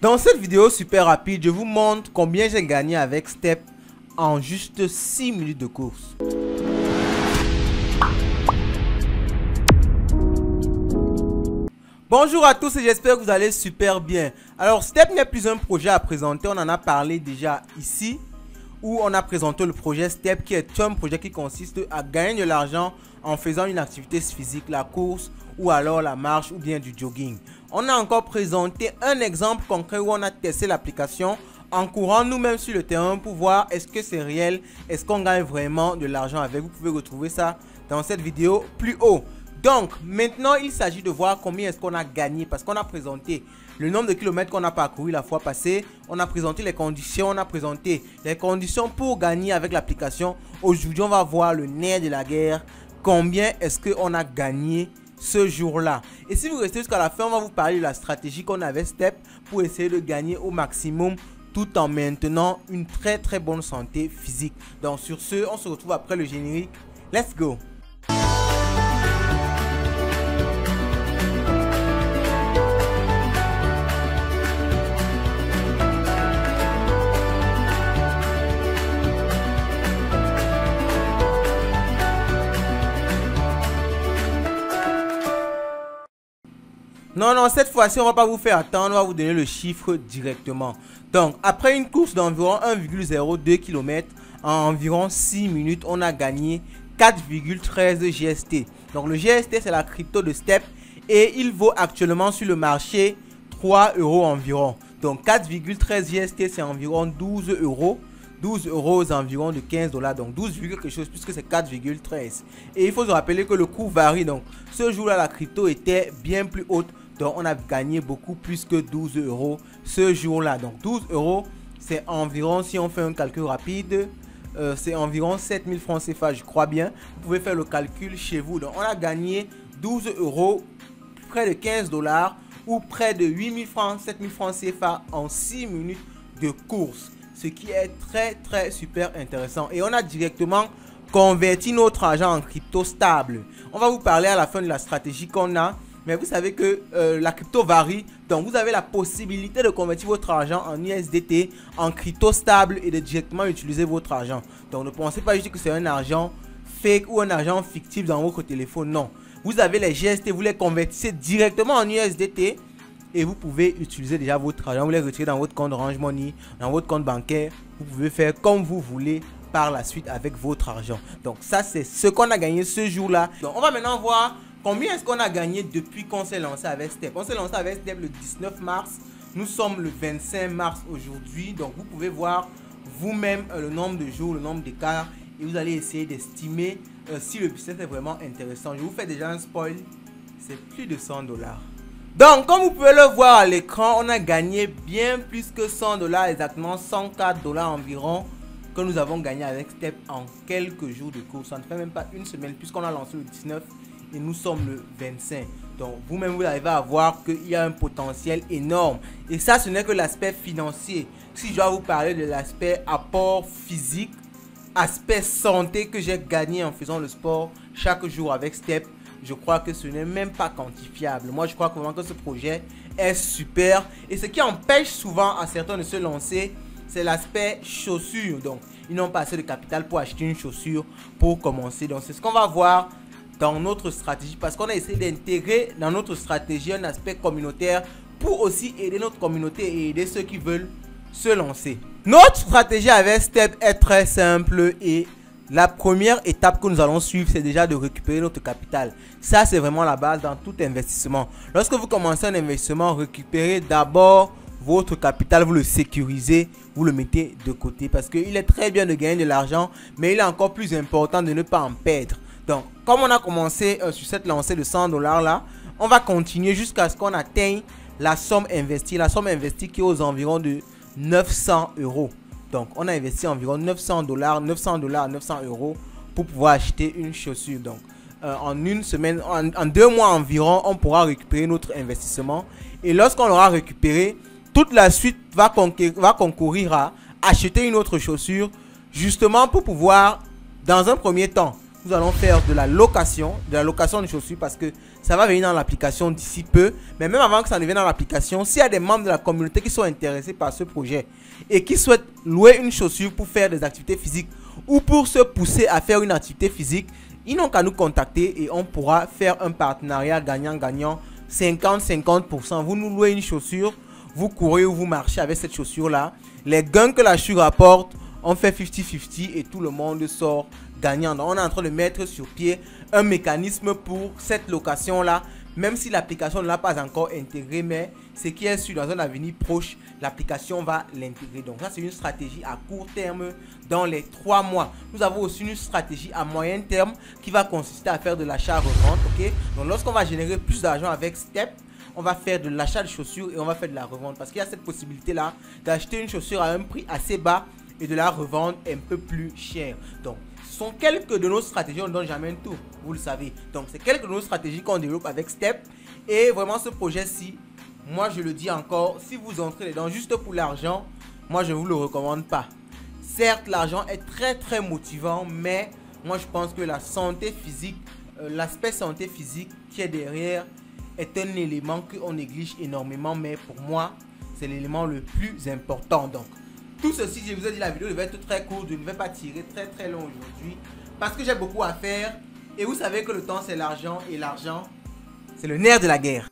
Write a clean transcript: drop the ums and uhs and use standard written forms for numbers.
Dans cette vidéo super rapide, je vous montre combien j'ai gagné avec Step en juste 6 minutes de course. Bonjour à tous et j'espère que vous allez super bien. Alors Step n'est plus un projet à présenter, on en a parlé déjà ici, où on a présenté le projet Step qui est un projet qui consiste à gagner de l'argent en faisant une activité physique, la course ou alors la marche ou bien du jogging. On a encore présenté un exemple concret où on a testé l'application en courant nous-mêmes sur le terrain pour voir est-ce que c'est réel, est-ce qu'on gagne vraiment de l'argent avec. Vous pouvez retrouver ça dans cette vidéo plus haut. Donc maintenant il s'agit de voir combien est-ce qu'on a gagné parce qu'on a présenté le nombre de kilomètres qu'on a parcouru la fois passée, on a présenté les conditions, on a présenté les conditions pour gagner avec l'application. Aujourd'hui on va voir le nerf de la guerre, combien est-ce qu'on a gagné ce jour-là. Et si vous restez jusqu'à la fin, on va vous parler de la stratégie qu'on avait Step pour essayer de gagner au maximum tout en maintenant une très bonne santé physique. Donc sur ce, on se retrouve après le générique. Let's go! Non, cette fois-ci, on va pas vous faire attendre, on va vous donner le chiffre directement. Donc, après une course d'environ 1,02 km, en environ 6 minutes, on a gagné 4,13 GST. Donc, le GST, c'est la crypto de Step et il vaut actuellement sur le marché 3 € environ. Donc, 4,13 GST, c'est environ 12 €. 12 € environ de 15 $, donc 12, quelque chose puisque c'est 4,13. Et il faut se rappeler que le cours varie. Donc, ce jour-là, la crypto était bien plus haute. Donc, on a gagné beaucoup plus que 12 € ce jour-là. Donc, 12 €, c'est environ, si on fait un calcul rapide, c'est environ 7000 francs CFA, je crois bien. Vous pouvez faire le calcul chez vous. Donc, on a gagné 12 €, près de 15 $ ou près de 8000 francs, 7000 francs CFA en 6 minutes de course. Ce qui est très super intéressant. Et on a directement converti notre argent en crypto stable. On va vous parler à la fin de la stratégie qu'on a. Mais vous savez que la crypto varie. Donc vous avez la possibilité de convertir votre argent en USDT, en crypto stable et de directement utiliser votre argent. Donc ne pensez pas juste que c'est un argent fake ou un argent fictif dans votre téléphone. Non. Vous avez les GST, vous les convertissez directement en USDT. Et vous pouvez utiliser déjà votre argent, vous les retirez dans votre compte Orange Money, dans votre compte bancaire. Vous pouvez faire comme vous voulez par la suite avec votre argent. Donc ça, c'est ce qu'on a gagné ce jour-là. Donc on va maintenant voir combien est-ce qu'on a gagné depuis qu'on s'est lancé avec Step. On s'est lancé avec Step le 19 mars. Nous sommes le 25 mars aujourd'hui. Donc vous pouvez voir vous-même le nombre de jours, le nombre d'écarts. Et vous allez essayer d'estimer si le business est vraiment intéressant. Je vous fais déjà un spoil. C'est plus de 100 $. Donc, comme vous pouvez le voir à l'écran, on a gagné bien plus que 100 $, exactement 104 $ environ, que nous avons gagné avec Step en quelques jours de course. Ça ne fait même pas une semaine, puisqu'on a lancé le 19 et nous sommes le 25. Donc, vous-même, vous arrivez à voir qu'il y a un potentiel énorme. Et ça, ce n'est que l'aspect financier. Si je dois vous parler de l'aspect apport physique, aspect santé que j'ai gagné en faisant le sport chaque jour avec Step, je crois que ce n'est même pas quantifiable. Moi, je crois vraiment que ce projet est super. Et ce qui empêche souvent à certains de se lancer, c'est l'aspect chaussures. Donc, ils n'ont pas assez de capital pour acheter une chaussure pour commencer. Donc, c'est ce qu'on va voir dans notre stratégie. Parce qu'on a essayé d'intégrer dans notre stratégie un aspect communautaire pour aussi aider notre communauté et aider ceux qui veulent se lancer. Notre stratégie avec Step est très simple et la première étape que nous allons suivre, c'est déjà de récupérer notre capital. Ça, c'est vraiment la base dans tout investissement. Lorsque vous commencez un investissement, récupérez d'abord votre capital, vous le sécurisez, vous le mettez de côté. Parce qu'il est très bien de gagner de l'argent, mais il est encore plus important de ne pas en perdre. Donc, comme on a commencé sur cette lancée de 100 $ là, on va continuer jusqu'à ce qu'on atteigne la somme investie. La somme investie qui est aux environs de 900 €. Donc, on a investi environ 900 $, 900 € pour pouvoir acheter une chaussure. Donc, en une semaine, en 2 mois environ, on pourra récupérer notre investissement. Et lorsqu'on l'aura récupéré, toute la suite va concourir à acheter une autre chaussure, justement pour pouvoir, dans un premier temps, nous allons faire de la location de chaussures parce que ça va venir dans l'application d'ici peu. Mais même avant que ça ne vienne dans l'application, s'il y a des membres de la communauté qui sont intéressés par ce projet et qui souhaitent louer une chaussure pour faire des activités physiques ou pour se pousser à faire une activité physique, ils n'ont qu'à nous contacter et on pourra faire un partenariat gagnant-gagnant, 50-50%. Vous nous louez une chaussure, vous courez ou vous marchez avec cette chaussure-là. Les gains que la chaussure apporte, on fait 50-50 et tout le monde sort gagnant. Donc, on est en train de mettre sur pied un mécanisme pour cette location-là, même si l'application ne l'a pas encore intégré, mais ce qui est sûr, dans un avenir proche, l'application va l'intégrer. Donc ça, c'est une stratégie à court terme dans les 3 mois. Nous avons aussi une stratégie à moyen terme qui va consister à faire de l'achat-revente. Donc lorsqu'on va générer plus d'argent avec Step, on va faire de l'achat de chaussures et on va faire de la revente. Parce qu'il y a cette possibilité-là d'acheter une chaussure à un prix assez bas et de la revendre un peu plus cher. Donc, ce sont quelques de nos stratégies. On ne donne jamais tout, vous le savez. Donc, c'est quelques de nos stratégies qu'on développe avec Step. Et vraiment, ce projet-ci, moi, je le dis encore, si vous entrez dedans juste pour l'argent, moi, je ne vous le recommande pas. Certes, l'argent est très, très motivant, mais moi, je pense que la santé physique, l'aspect santé physique qui est derrière est un élément qu'on néglige énormément. Mais pour moi, c'est l'élément le plus important. Donc, tout ceci, je vous ai dit, la vidéo devait être très courte. Je ne vais pas tirer très, très long aujourd'hui parce que j'ai beaucoup à faire. Et vous savez que le temps, c'est l'argent. Et l'argent, c'est le nerf de la guerre.